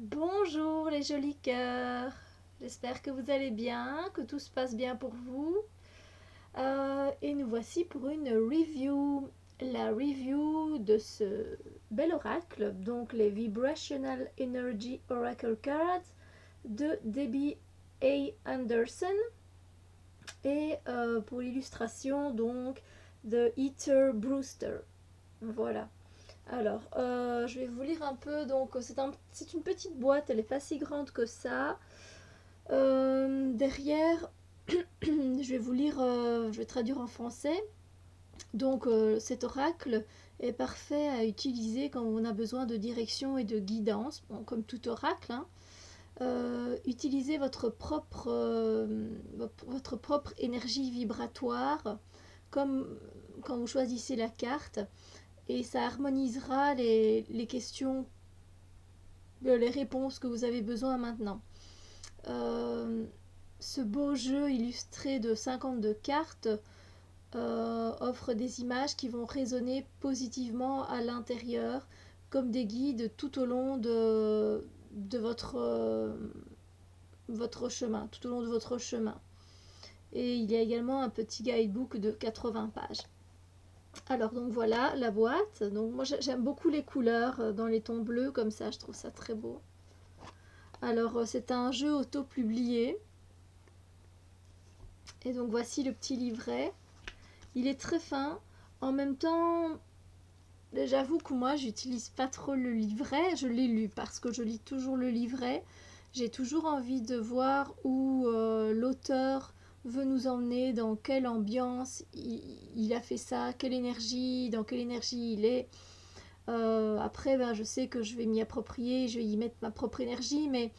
Bonjour les jolis cœurs, j'espère que vous allez bien, que tout se passe bien pour vous. Et nous voici pour une review, la review de ce bel oracle, donc les Vibrational Energy Oracle Cards de Debbie A. Anderson. Et pour l'illustration donc de Heather Brewster. Voilà. Alors, je vais vous lire un peu. Donc, c'est une petite boîte, elle n'est pas si grande que ça. Derrière, je vais vous lire, je vais traduire en français. Donc, cet oracle est parfait à utiliser quand on a besoin de direction et de guidance, bon, comme tout oracle. Hein. Utilisez votre propre énergie vibratoire, comme quand vous choisissez la carte, et ça harmonisera les questions, les réponses que vous avez besoin maintenant. Euh, Ce beau jeu illustré de 52 cartes offre des images qui vont résonner positivement à l'intérieur, comme des guides tout au long de votre chemin, tout au long de votre chemin. Et il y a également un petit guidebook de 80 pages. Alors donc voilà la boîte. Donc moi j'aime beaucoup les couleurs dans les tons bleus comme ça, je trouve ça très beau. Alors c'est un jeu auto-publié. Et donc voici le petit livret. Il est très fin. En même temps, j'avoue que moi j'utilise pas trop le livret. Je l'ai lu parce que je lis toujours le livret. J'ai toujours envie de voir où l'auteur veut nous emmener, dans quelle ambiance il a fait ça, quelle énergie, dans quelle énergie il est. Après, ben, je sais que je vais m'y approprier, je vais y mettre ma propre énergie, mais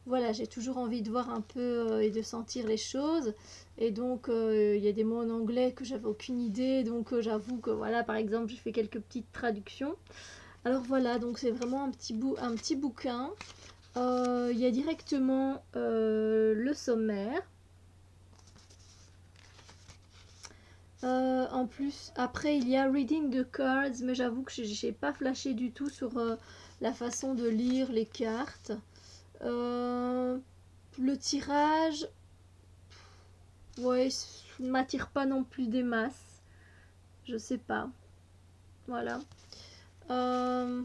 voilà, j'ai toujours envie de voir un peu et de sentir les choses. Et donc, il y a des mots en anglais que j'avais aucune idée, donc j'avoue que voilà, par exemple, j'ai fait quelques petites traductions. Alors voilà, donc c'est vraiment un petit bouquin. Il y a directement le sommaire. En plus, après, il y a Reading the Cards, mais j'avoue que j'ai pas flashé du tout sur la façon de lire les cartes. Euh, le tirage, ouais, ne m'attire pas non plus des masses. Je sais pas. Voilà. Euh,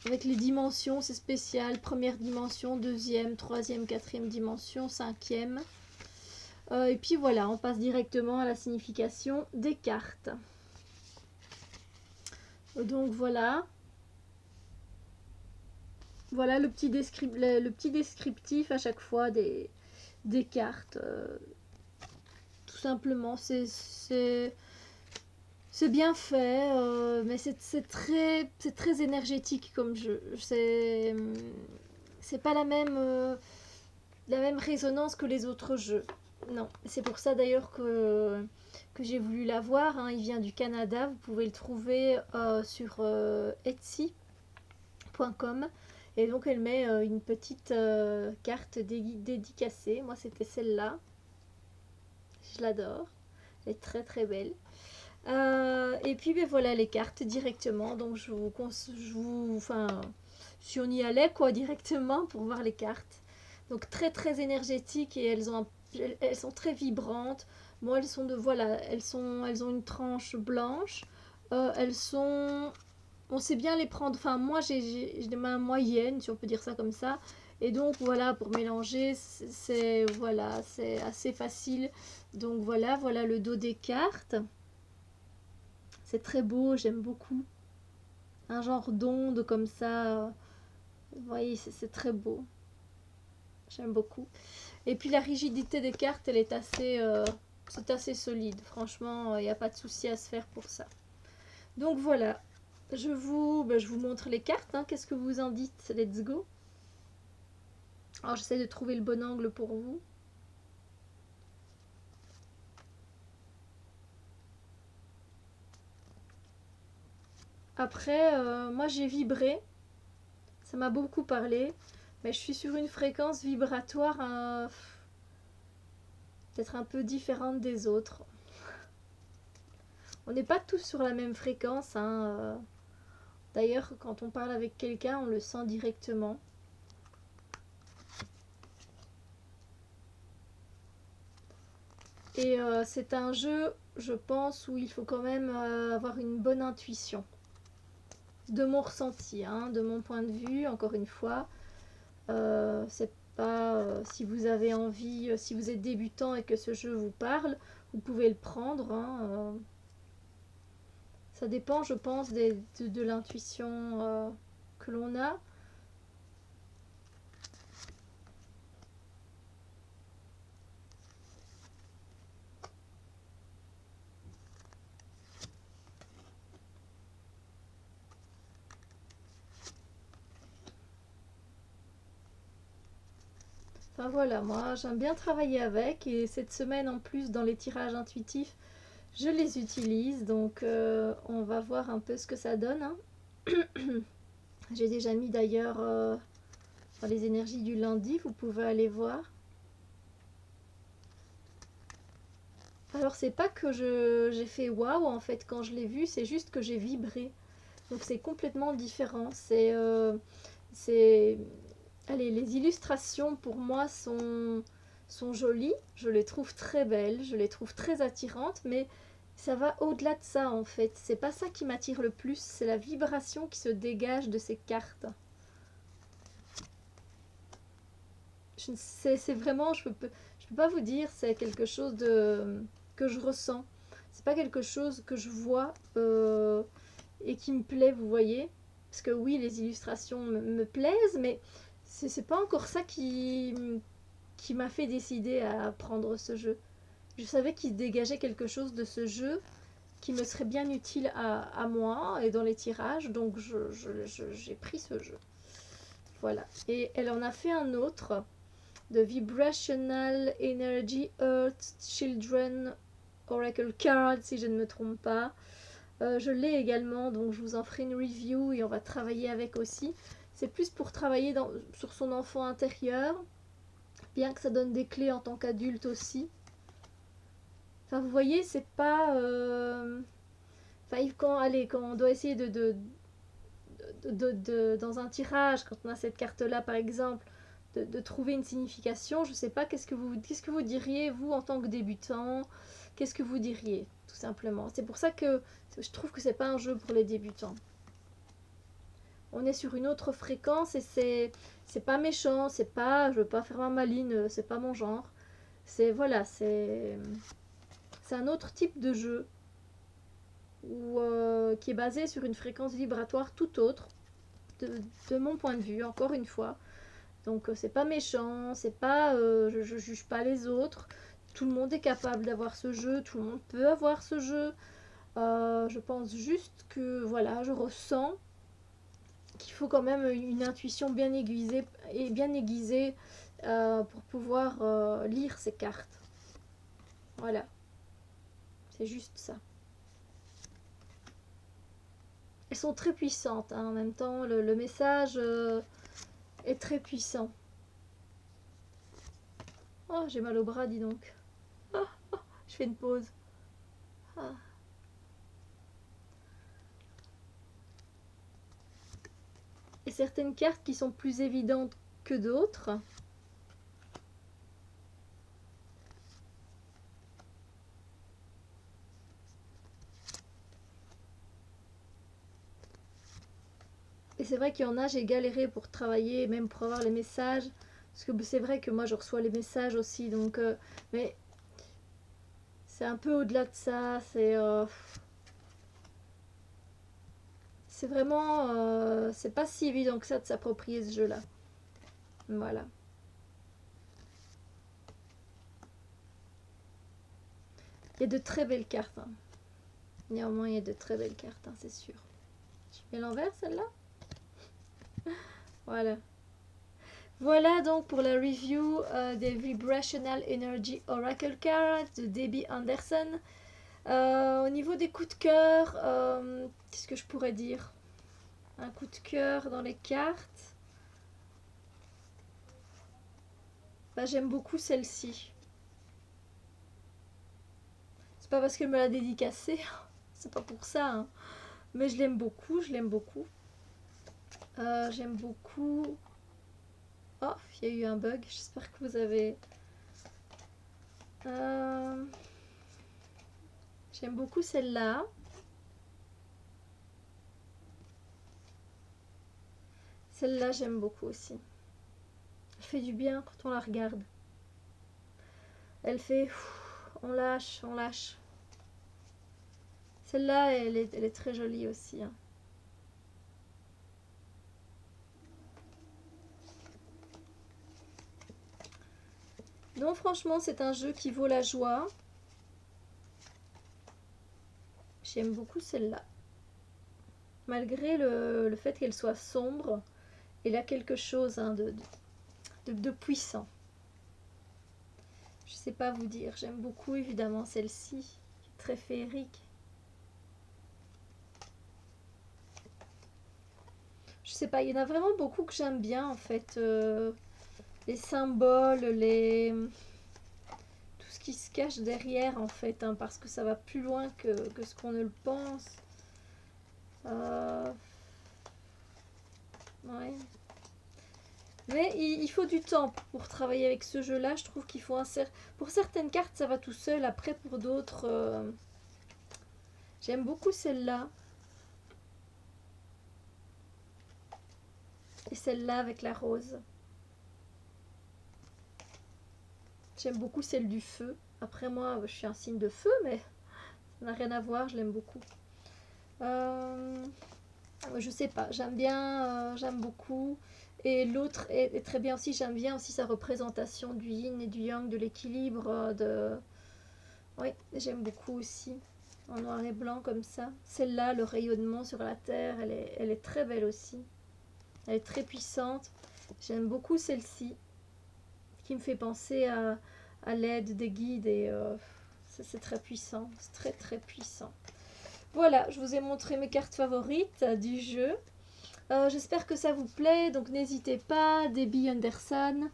avec les dimensions, c'est spécial. Première dimension, deuxième, troisième, quatrième dimension, cinquième. Et puis voilà, on passe directement à la signification des cartes. Donc voilà. Voilà le petit descriptif à chaque fois des cartes. Tout simplement, c'est bien fait, mais c'est très énergétique comme jeu. C'est pas la même résonance que les autres jeux. Non, c'est pour ça d'ailleurs que j'ai voulu l'avoir. Hein. Il vient du Canada, vous pouvez le trouver sur Etsy.com. Et donc elle met une petite carte dédicacée. Moi c'était celle-là. Je l'adore. Elle est très très belle. Et puis ben voilà les cartes directement. Donc enfin, si on y allait quoi directement pour voir les cartes. Donc très très énergétiques et elles sont très vibrantes. Moi elles sont elles ont une tranche blanche. Elles sont on sait bien les prendre. Enfin, moi, j'ai des mains moyennes, si on peut dire ça comme ça. Et donc, voilà, pour mélanger, c'est assez facile. Donc, voilà le dos des cartes. C'est très beau, j'aime beaucoup. Un genre d'onde comme ça. Vous voyez, c'est très beau. J'aime beaucoup. Et puis, la rigidité des cartes, c'est assez solide. Franchement, il n'y a pas de souci à se faire pour ça. Donc, voilà. Je vous montre les cartes. Hein. Qu'est-ce que vous en dites? Let's go. Alors j'essaie de trouver le bon angle pour vous. Après, moi j'ai vibré. Ça m'a beaucoup parlé. Mais je suis sur une fréquence vibratoire peut-être un peu différente des autres. On n'est pas tous sur la même fréquence. Hein. D'ailleurs, quand on parle avec quelqu'un, on le sent directement. Et c'est un jeu, je pense, où il faut quand même avoir une bonne intuition. De mon ressenti, hein, de mon point de vue, encore une fois. C'est pas si vous avez envie, si vous êtes débutant et que ce jeu vous parle, vous pouvez le prendre. Hein, ça dépend, je pense, de l'intuition que l'on a. Enfin voilà, moi j'aime bien travailler avec et cette semaine en plus dans les tirages intuitifs, je les utilise donc on va voir un peu ce que ça donne. Hein. J'ai déjà mis d'ailleurs dans les énergies du lundi, vous pouvez aller voir. Alors c'est pas que j'ai fait waouh en fait quand je l'ai vu, c'est juste que j'ai vibré. Donc c'est complètement différent. C'est allez, les illustrations pour moi sont jolies, je les trouve très belles, je les trouve très attirantes, mais ça va au-delà de ça en fait. C'est pas ça qui m'attire le plus, c'est la vibration qui se dégage de ces cartes. C'est vraiment, je peux pas vous dire, c'est quelque chose que je ressens. C'est pas quelque chose que je vois et qui me plaît, vous voyez. Parce que oui, les illustrations me plaisent, mais c'est pas encore ça qui m'a fait décider à prendre ce jeu. Je savais qu'il se dégageait quelque chose de ce jeu qui me serait bien utile à moi et dans les tirages, donc j'ai pris ce jeu. Voilà. Et elle en a fait un autre de Vibrational Energy Earth Children Oracle Card, si je ne me trompe pas. Je l'ai également, donc je vous en ferai une review et on va travailler avec aussi. C'est plus pour travailler sur son enfant intérieur, bien que ça donne des clés en tant qu'adulte aussi. Enfin, vous voyez, c'est pas... Enfin, quand on doit essayer dans un tirage, quand on a cette carte-là par exemple, de trouver une signification, je sais pas, qu'est-ce que vous diriez, vous, en tant que débutant? Qu'est-ce que vous diriez, tout simplement? C'est pour ça que je trouve que c'est pas un jeu pour les débutants. On est sur une autre fréquence et c'est pas méchant, c'est pas, je veux pas faire ma maline, c'est pas mon genre. C'est, voilà, c'est un autre type de jeu qui est basé sur une fréquence vibratoire tout autre, de mon point de vue, encore une fois. Donc c'est pas méchant, c'est pas, je juge pas les autres. Tout le monde est capable d'avoir ce jeu, tout le monde peut avoir ce jeu. Je pense juste que voilà, je ressens qu'il faut quand même une intuition bien aiguisée pour pouvoir lire ces cartes. Voilà, c'est juste ça. Elles sont très puissantes, hein, en même temps, le message est très puissant. Oh, j'ai mal au bras, dis donc. Ah, je fais une pause. Ah. Et certaines cartes qui sont plus évidentes que d'autres. Et c'est vrai qu'il y en a, j'ai galéré pour travailler, même pour avoir les messages. Parce que c'est vrai que moi, je reçois les messages aussi. Donc, mais c'est un peu au-delà de ça. C'est vraiment... c'est pas si évident que ça de s'approprier ce jeu-là. Voilà. Il y a de très belles cartes. Hein. Néanmoins, il y a de très belles cartes, hein, c'est sûr. Je mets l'envers, celle-là. Voilà. Voilà donc pour la review des Vibrational Energy Oracle Cards de Debbie Anderson. Au niveau des coups de cœur, qu'est-ce que je pourrais dire? Un coup de cœur dans les cartes. Bah, j'aime beaucoup celle-ci. C'est pas parce qu'elle me l'a dédicacée, c'est pas pour ça. Hein. Mais je l'aime beaucoup, je l'aime beaucoup. J'aime beaucoup. Oh, il y a eu un bug. J'espère que vous avez. Euh, J'aime beaucoup celle-là. Celle-là, j'aime beaucoup aussi. Elle fait du bien quand on la regarde. Elle fait... On lâche, on lâche. Celle-là, elle est très jolie aussi, hein. Non, franchement, c'est un jeu qui vaut la joie. J'aime beaucoup celle-là. Malgré le fait qu'elle soit sombre, elle a quelque chose, hein, de puissant. Je sais pas vous dire. J'aime beaucoup évidemment celle-ci, qui est très féerique. Je sais pas, il y en a vraiment beaucoup que j'aime bien en fait. Les symboles, tout ce qui se cache derrière en fait, hein, parce que ça va plus loin que ce qu'on ne le pense. Ouais. Mais il faut du temps pour travailler avec ce jeu-là. Je trouve qu'il faut pour certaines cartes, ça va tout seul. Après, pour d'autres, j'aime beaucoup celle-là. Et celle-là avec la rose. J'aime beaucoup celle du feu. Après, moi, je suis un signe de feu, mais ça n'a rien à voir. Je l'aime beaucoup. Je sais pas. J'aime bien. J'aime beaucoup. Et l'autre est très bien aussi. J'aime bien aussi sa représentation du yin et du yang, de l'équilibre. Oui, j'aime beaucoup aussi. En noir et blanc comme ça. Celle-là, le rayonnement sur la terre, elle est très belle aussi. Elle est très puissante. J'aime beaucoup celle-ci, qui me fait penser à l'aide des guides. Et c'est très puissant. C'est très très puissant. Voilà, je vous ai montré mes cartes favorites du jeu. J'espère que ça vous plaît. Donc n'hésitez pas. Debbie Anderson.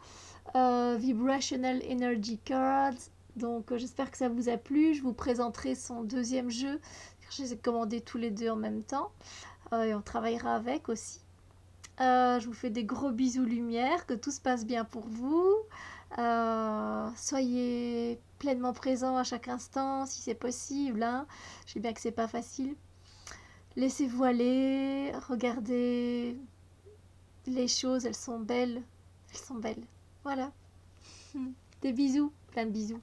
Vibrational Energy Cards. Donc j'espère que ça vous a plu. Je vous présenterai son deuxième jeu. Je les ai commandés tous les deux en même temps. Et on travaillera avec aussi. Je vous fais des gros bisous lumière. Que tout se passe bien pour vous. Soyez pleinement présents à chaque instant si c'est possible, hein. Je sais bien que c'est pas facile. Laissez-vous aller. Regardez les choses. Elles sont belles. Elles sont belles. Voilà. Des bisous, plein de bisous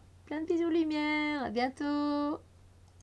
lumière, à bientôt.